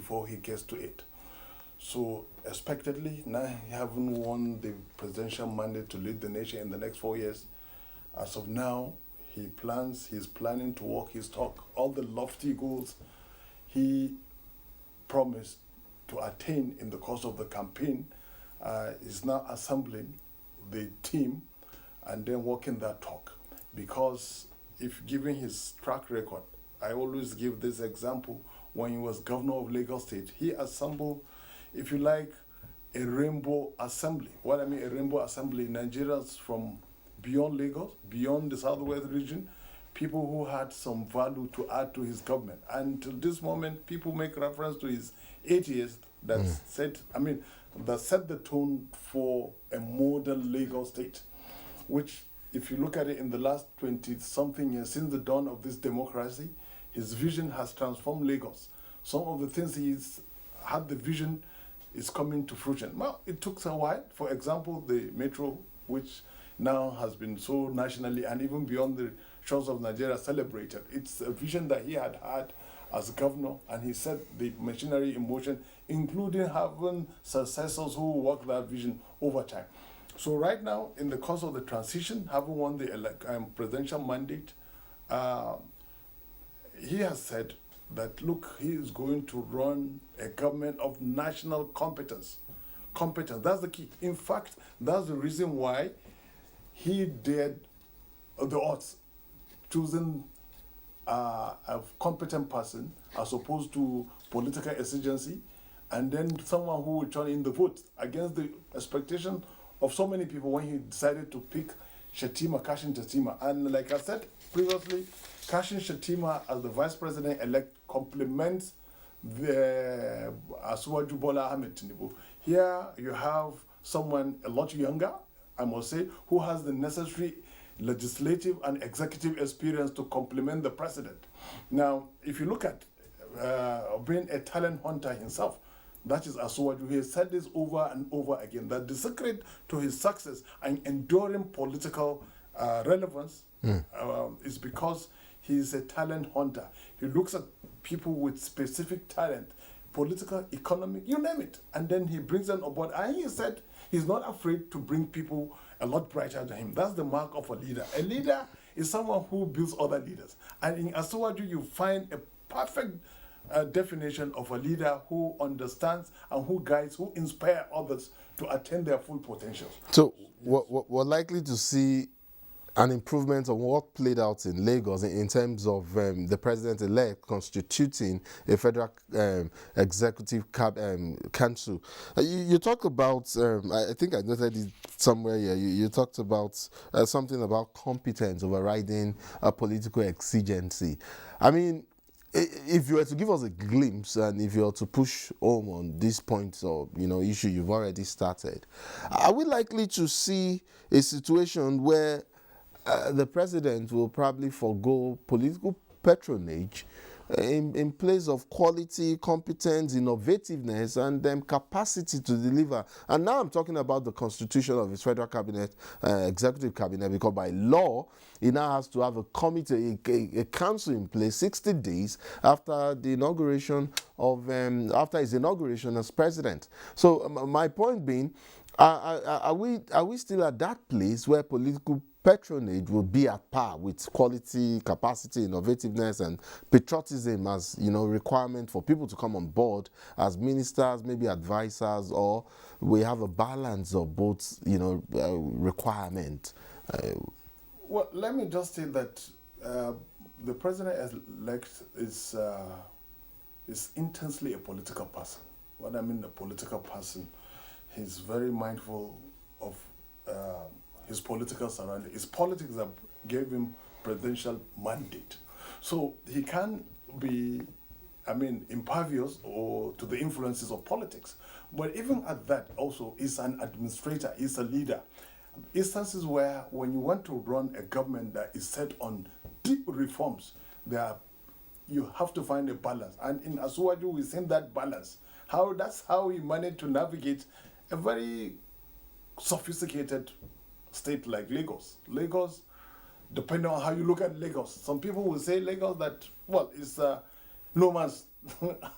before he gets to it. So expectedly, now he having won the presidential mandate to lead the nation in the next 4 years, as of now, he's planning to walk his talk. All the lofty goals he promised to attain in the course of the campaign is now assembling the team and then walking that talk. Because if given his track record, I always give this example, when he was governor of Lagos State, he assembled, if you like, a rainbow assembly. What I mean, a rainbow assembly, Nigerians from beyond Lagos, beyond the southwest region, people who had some value to add to his government. And to this moment, people make reference to his 8 years that set the tone for a modern Lagos State, which, if you look at it in the last 20-something years, since the dawn of this democracy, his vision has transformed Lagos. Some of the things he's had the vision is coming to fruition. Well, it took a while. For example, the metro, which now has been so nationally and even beyond the shores of Nigeria celebrated. It's a vision that he had as governor, and he set the machinery in motion, including having successors who work that vision over time. So right now, in the course of the transition, having won the presidential mandate, he has said that, look, he is going to run a government of national competence. Competence, that's the key. In fact, that's the reason why he dared the odds, choosing a competent person as opposed to political exigency, and then someone who would turn in the vote against the expectation of so many people when he decided to pick Kashim Shettima. And like I said previously, Kashim Shettima as the vice president-elect complements the Asiwaju Bola Ahmed Tinubu. Here you have someone a lot younger, I must say, who has the necessary legislative and executive experience to complement the president. Now, if you look at being a talent hunter himself, that is Asiwaju. He has said this over and over again, that the secret to his success and enduring political relevance is because he is a talent hunter. He looks at people with specific talent, political, economic, you name it, and then he brings them aboard. And he said he's not afraid to bring people a lot brighter than him. That's the mark of a leader. A leader is someone who builds other leaders. And in Asiwaju, you find a perfect definition of a leader who understands and who guides, who inspire others to attain their full potential. So we're likely to see an improvement on what played out in Lagos in terms of the president-elect constituting a federal executive council. You talk about, I think I noted it somewhere here, you talked about something about competence overriding a political exigency. I mean, if you were to give us a glimpse and if you were to push home on these points or issue you've already started, are we likely to see a situation where the president will probably forgo political patronage in place of quality, competence, innovativeness, and capacity to deliver? And now I'm talking about the constitution of his federal cabinet, executive cabinet, because by law, he now has to have a committee, a council in place 60 days after the inauguration of, after his inauguration as president. So my point being, are we still at that place where political patronage will be at par with quality, capacity, innovativeness, and patriotism as requirement for people to come on board as ministers, maybe advisors, or we have a balance of both requirement? Well, let me just say that the president-elect is intensely a political person. What I mean, a political person, he's very mindful of his political surroundings. His politics that gave him presidential mandate. So he can be, impervious or to the influences of politics. But even at that, also, he's an administrator, he's a leader. Instances where when you want to run a government that is set on deep reforms, you have to find a balance. And in Asiwaju, we've seen that balance. That's how he managed to navigate a very sophisticated state like Lagos. Lagos, depending on how you look at Lagos, some people will say Lagos that, it's no man's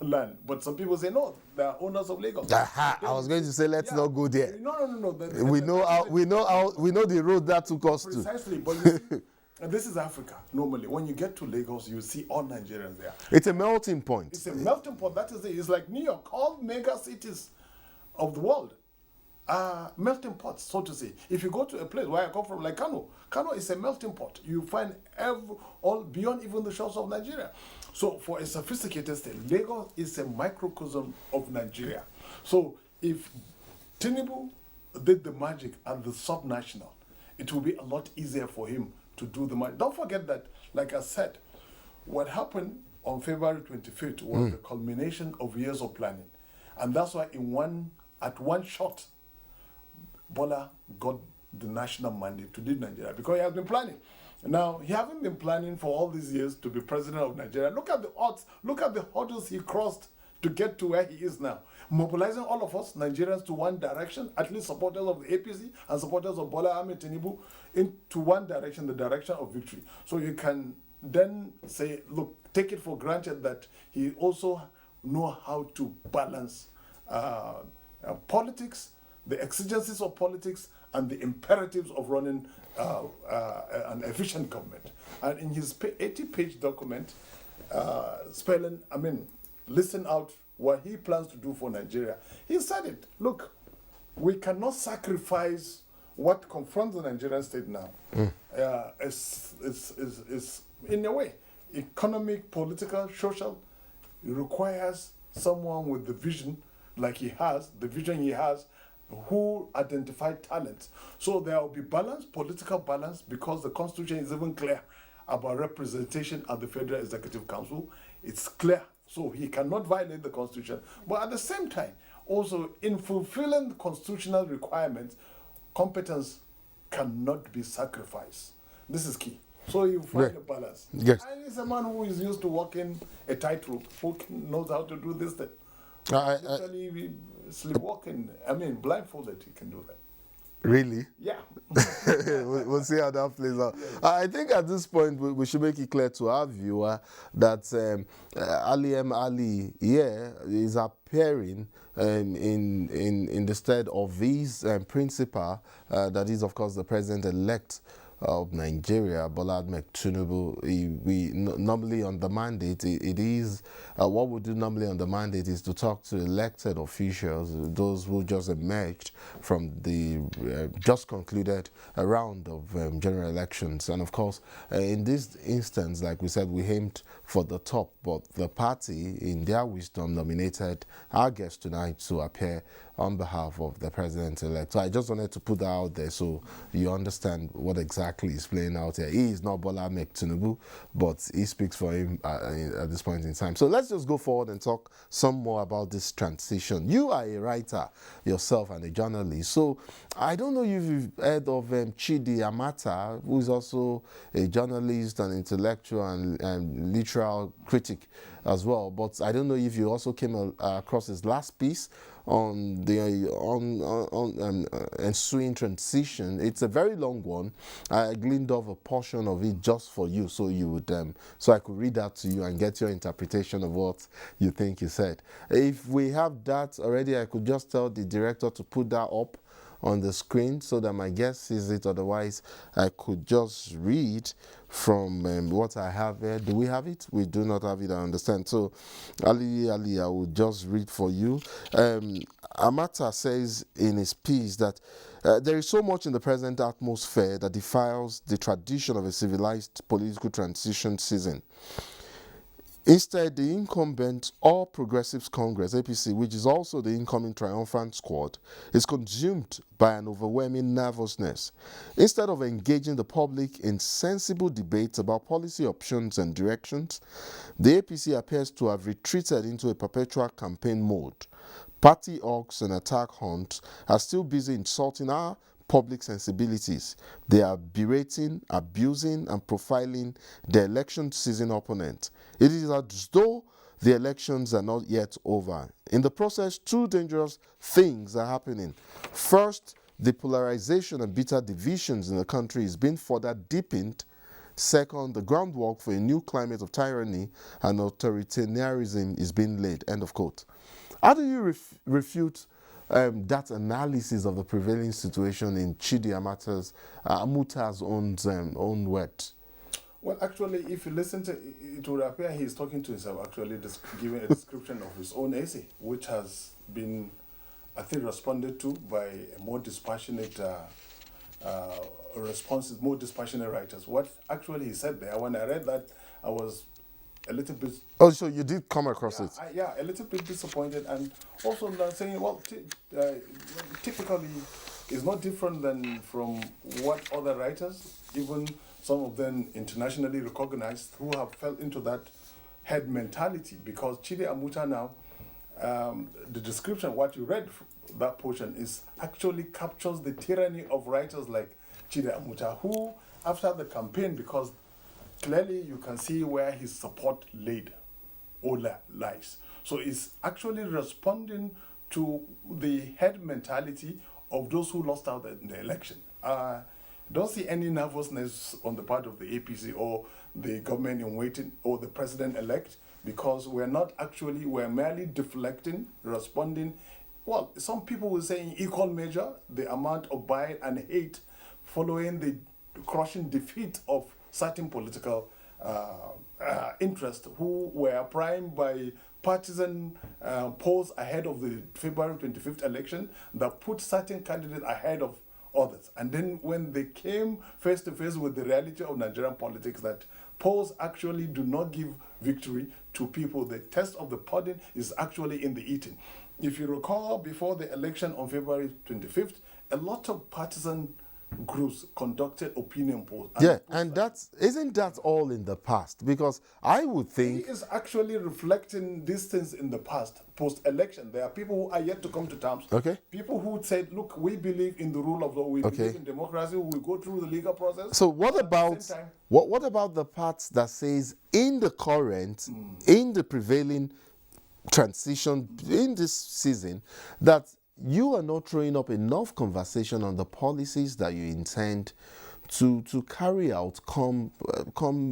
land. But some people say no, they are owners of Lagos. Aha, I was going to say let's not go there. No. We know the road that took us to. Precisely, but you see, and this is Africa. Normally, when you get to Lagos, you see all Nigerians there. It's a melting point. It's a melting pot. That is it. It's like New York. All mega cities of the world are melting pots, so to say. If you go to a place where I come from, like Kano, Kano is a melting pot. You find all beyond even the shores of Nigeria. So for a sophisticated state, Lagos is a microcosm of Nigeria. So if Tinubu did the magic at the subnational, it will be a lot easier for him to do the magic. Don't forget that, like I said, what happened on February 25th was the culmination of years of planning. And that's why at one shot, Bola got the national mandate to lead Nigeria because he has been planning. Now, he hasn't been planning for all these years to be president of Nigeria. Look at the odds, look at the hurdles he crossed to get to where he is now. Mobilizing all of us, Nigerians, to one direction, at least supporters of the APC and supporters of Bola Ahmed Tinubu, into one direction, the direction of victory. So you can then say, look, take it for granted that he also know how to balance politics, the exigencies of politics, and the imperatives of running an efficient government. And in his 80-page document, listen out what he plans to do for Nigeria. He said it. Look, we cannot sacrifice what confronts the Nigerian state now. Is in a way, economic, political, social. It requires someone with the vision like he has, who identify talents. So there will be balance, political balance, because the Constitution is even clear about representation at the Federal Executive Council. It's clear. So he cannot violate the Constitution. But at the same time, also in fulfilling the constitutional requirements, competence cannot be sacrificed. This is key. So you find a balance. Yes. And he's a man who is used to walking a tightrope, who knows how to do this thing. Literally sleepwalking, blindfolded, he can do that. Really? Yeah. We'll see how that plays out. Yes. I think at this point we should make it clear to our viewer that Ali M. Ali is appearing in the stead of his principal, that is, of course, the president-elect of Nigeria, Bola Ahmed Tinubu. We normally on the mandate, it is what we do normally on the mandate is to talk to elected officials, those who just emerged from the just concluded round of general elections. And of course, in this instance, like we said, we aimed for the top, but the party, in their wisdom, nominated our guest tonight to appear on behalf of the president-elect. So I just wanted to put that out there so you understand what exactly is playing out here. He is not Bola Ahmed Tinubu, but he speaks for him at this point in time. So let's just go forward and talk some more about this transition. You are a writer yourself and a journalist. So I don't know if you've heard of Chidi Amata, who is also a journalist, an intellectual and literal critic as well. But I don't know if you also came across his last piece on the ensuing transition. It's a very long one. I gleaned off a portion of it just for you, so you would so I could read that to you and get your interpretation of what you think he said. If we have that already, I could just tell the director to put that up on the screen so that my guest sees it. Otherwise, I could just read from what I have here. Do we have it? We do not have it, I understand. So, Ali, I will just read for you. Amata says in his piece that there is so much in the present atmosphere that defiles the tradition of a civilized political transition season. Instead, the incumbent All Progressives Congress, APC, which is also the incoming triumphant squad, is consumed by an overwhelming nervousness. Instead of engaging the public in sensible debates about policy options and directions, the APC appears to have retreated into a perpetual campaign mode. Party hawks and attack hunts are still busy insulting our public sensibilities. They are berating, abusing, and profiling the election season opponent. It is as though the elections are not yet over. In the process, two dangerous things are happening. First, the polarization and bitter divisions in the country is being further deepened Second, the groundwork for a new climate of tyranny and authoritarianism is being laid. End of quote. How do you refute that analysis of the prevailing situation in Chidi Amuta's own words? Well, actually, if you listen to it, it would appear he's talking to himself, actually, giving a description of his own essay, which has been, I think, responded to by a more dispassionate responses, more dispassionate writers. What actually he said there, when I read that, I was a little bit. Oh, so you did come across it? A little bit disappointed, and also not saying, well, typically, it's not different than from what other writers, even some of them internationally recognized, who have fell into that head mentality. Because Chidi Amuta now, the description, what you read, that portion, is actually captures the tyranny of writers like Chidi Amuta, who, after the campaign, because clearly you can see where his support laid or lies. So it's actually responding to the head mentality of those who lost out in the election. Don't see any nervousness on the part of the APC or the government in waiting or the president-elect, because we're merely deflecting, responding. Well, some people will say in equal measure, the amount of bile and hate following the crushing defeat of certain political interests who were primed by partisan polls ahead of the February 25th election that put certain candidates ahead of others. And then when they came face to face with the reality of Nigerian politics, that polls actually do not give victory to people. The test of the pudding is actually in the eating. If you recall, before the election on February 25th, a lot of partisan groups conducted opinion polls. And isn't that all in the past? Because I would think he is actually reflecting these things in the past, post-election. There are people who are yet to come to terms. Okay. People who said, "Look, we believe in the rule of law. We believe in democracy. We go through the legal process." So what about the part that says in the current, in the prevailing transition in this season, that you are not throwing up enough conversation on the policies that you intend to carry out come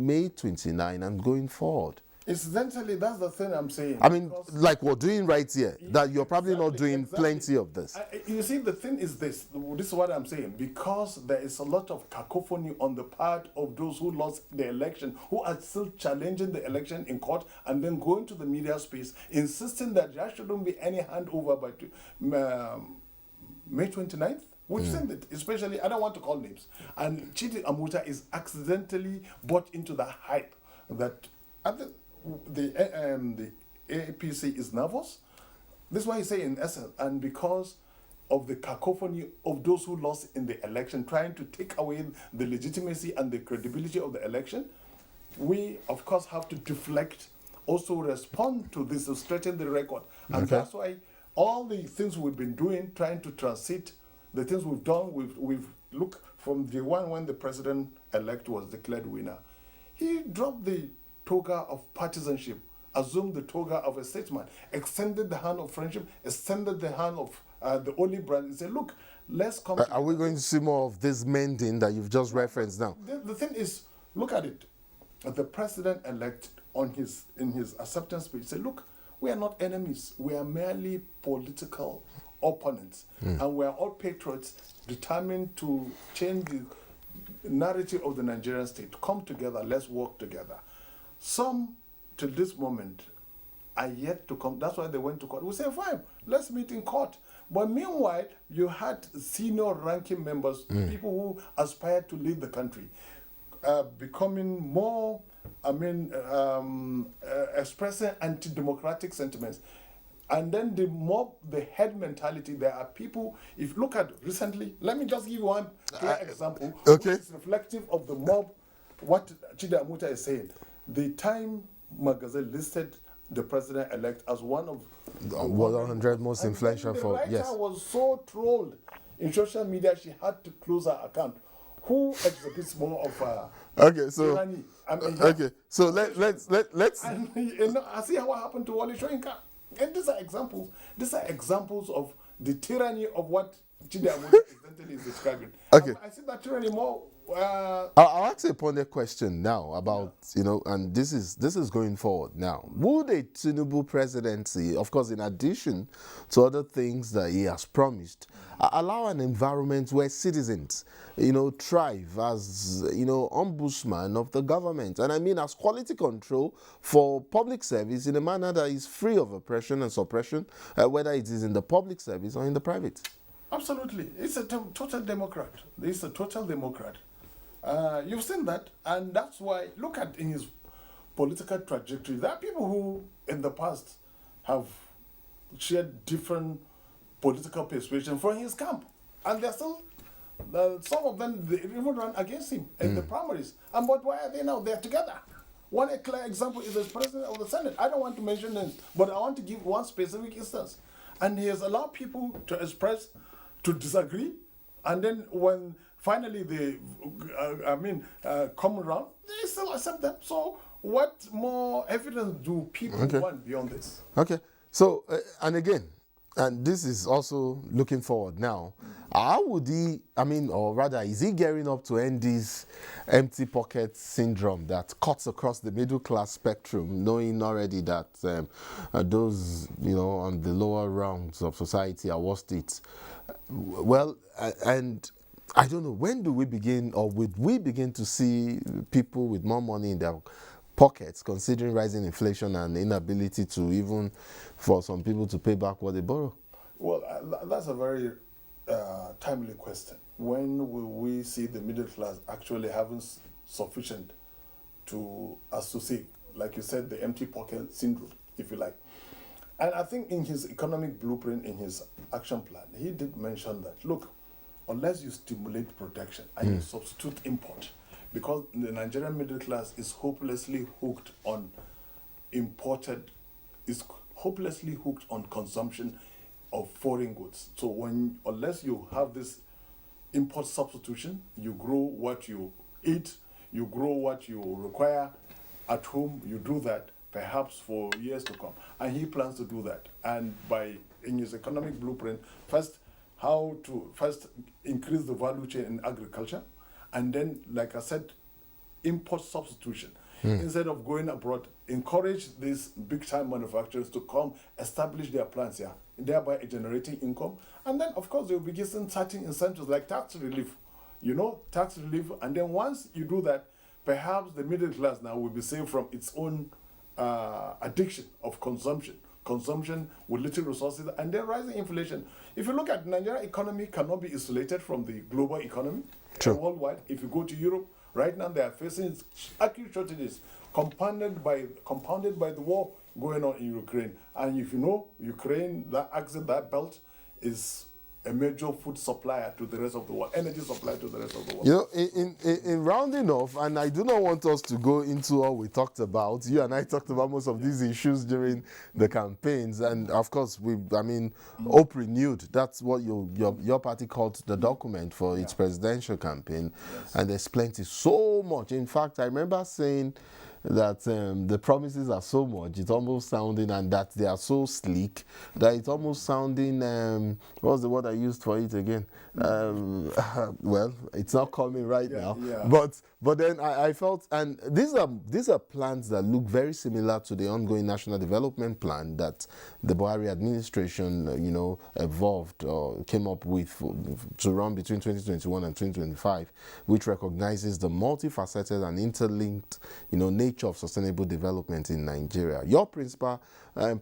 May 29 and going forward? Incidentally, that's the thing I'm saying. I mean, like we're doing right here, that you're probably not doing plenty of this. You see, the thing is this is what I'm saying, because there is a lot of cacophony on the part of those who lost the election, who are still challenging the election in court and then going to the media space, insisting that there shouldn't be any handover by May 29th. We've seen it, especially, I don't want to call names. And Chidi Amuta is accidentally bought into the hype that the APC is nervous. This is why I say in essence, and because of the cacophony of those who lost in the election, trying to take away the legitimacy and the credibility of the election, we of course have to deflect, also respond to this, to straighten the record. And that's why all the things we've been doing, trying to transit, the things we've done, we've looked from the one when the president-elect was declared winner. He dropped the toga of partisanship, assumed the toga of a statesman, extended the hand of friendship, extended the hand of the Olive Branch, and said, look, let's come. Are we going to see more of this mending that you've just referenced now? The thing is, look at it. The president-elect in his acceptance speech said, look, we are not enemies. We are merely political opponents. And we are all patriots determined to change the narrative of the Nigerian state. Come together, let's work together. Some, till this moment, are yet to come. That's why they went to court. We say, fine, let's meet in court. But meanwhile, you had senior ranking members, people who aspired to lead the country, becoming more, expressing anti-democratic sentiments. And then the head mentality, there are people, if you look at recently, let me just give you one clear example, which is reflective of the mob, what Chidi Amuta is saying. The Time magazine listed the president-elect as one of the 100 most influential for, yes. The writer was so trolled in social media, she had to close her account. Who exhibits more of tyranny? So let's and I see what happened to Wale Soyinka. And these are examples of the tyranny of what Chidi Amuta is describing. I see that tyranny more I'll ask a pointed question now about, you know, and this is going forward now. Would a Tinubu presidency, of course, in addition to other things that he has promised, allow an environment where citizens, you know, thrive as, you know, ombudsman of the government, and I mean as quality control for public service in a manner that is free of oppression and suppression, whether it is in the public service or in the private? Absolutely. It's a total Democrat. He's a total Democrat. You've seen that, and that's why, look at in his political trajectory, there are people who in the past have shared different political persuasion from his camp, and they're still, some of them, they even run against him in the primaries. And but why are they now? They're together. One clear example is the president of the Senate. I don't want to mention names, but I want to give one specific instance. And he has allowed people to express, to disagree, and then when finally they, come around, they still accept them. So what more evidence do people want beyond this? Okay. So, and again, and this is also looking forward now. How would he, or rather, is he gearing up to end this empty pocket syndrome that cuts across the middle class spectrum, knowing already that those, you know, on the lower rungs of society are worst it? Well, and I don't know, when do we begin, or would we begin to see people with more money in their pockets, considering rising inflation and inability to even, for some people, to pay back what they borrow? Well, that's a very timely question. When will we see the middle class actually having sufficient to associate, like you said, the empty pocket syndrome, if you like? And I think in his economic blueprint, in his action plan, he did mention that, look, unless you stimulate production and you substitute import, because the Nigerian middle class is hopelessly hooked on imported, is hopelessly hooked on consumption of foreign goods. So unless you have this import substitution, you grow what you eat, you grow what you require at home, you do that perhaps for years to come. And he plans to do that. And in his economic blueprint, how to increase the value chain in agriculture, and then, like I said, import substitution. Instead of going abroad, encourage these big-time manufacturers to come establish their plants here, thereby generating income. And then, of course, they'll be getting certain incentives like tax relief, and then once you do that, perhaps the middle class now will be saved from its own addiction of consumption with little resources, and then rising inflation. If you look at Nigerian economy, cannot be isolated from the global economy. True. Worldwide. If you go to Europe, right now they are facing acute shortages, compounded by the war going on in Ukraine. And if you know, Ukraine, that belt is a major food supplier to the rest of the world, energy supplier to the rest of the world. You know, in rounding off, and I do not want us to go into all we talked about. You and I talked about most of these issues during the campaigns, and of course, hope renewed. That's what your party called the document for its presidential campaign, and there's plenty, so much. In fact, I remember saying that the promises are so much, it's almost sounding, and that they are so sleek, that it's almost sounding, what was the word I used for it again? Well, it's not coming right now. Yeah. But then I felt, and these are plans that look very similar to the ongoing National Development Plan that the Buhari administration, evolved or came up with to run between 2021 and 2025, which recognizes the multifaceted and interlinked, nature of sustainable development in Nigeria. Your principal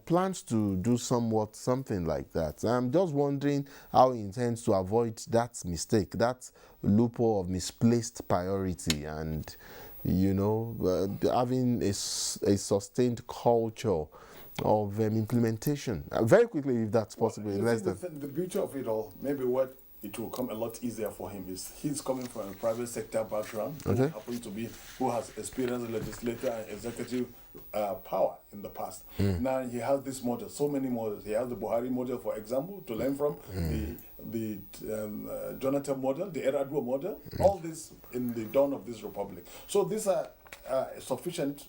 plans to do something like that. I'm just wondering how he intends to avoid that mistake, that loophole of misplaced priority, and having a sustained culture of implementation. Very quickly, if that's possible. The beauty of it all, maybe what it will come a lot easier for him is he's coming from a private sector background, who has experienced legislative and executive power in the past. Now he has this model, so many models. He has the Buhari model, for example, to learn from, the Jonathan model, the Eradu model, all this in the dawn of this republic. So these are sufficient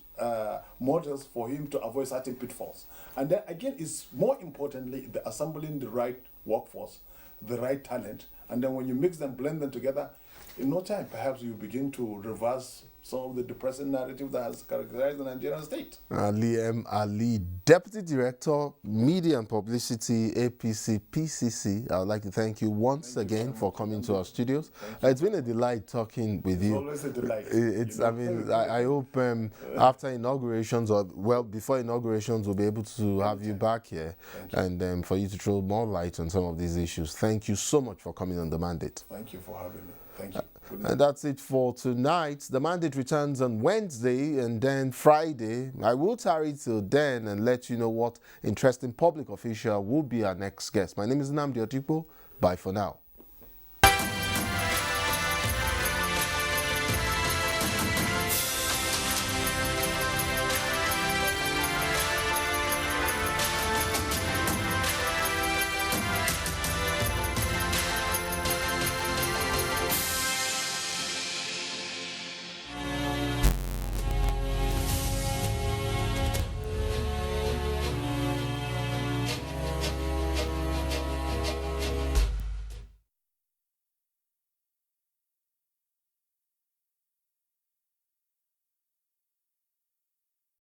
models for him to avoid certain pitfalls. And then again, it's more importantly, assembling the right workforce, the right talent, and then when you mix them, blend them together, in no time, perhaps you begin to reverse some of the depressing narrative that has characterized the Nigerian state. Ali M. Ali, Deputy Director, Media and Publicity, APC, PCC. I would like to thank you once again for coming to our studios. It's been a delight talking with you. It's always a delight. I mean, I hope after inaugurations, or well, before inaugurations, we'll be able to have you back here and for you to throw more light on some of these issues. Thank you so much for coming on The Mandate. Thank you for having me. Thank you. And that's it for tonight. The Mandate returns on Wednesday and then Friday. I will tarry till then and let you know what interesting public official will be our next guest. My name is Nnamdi Otikpo. Bye for now.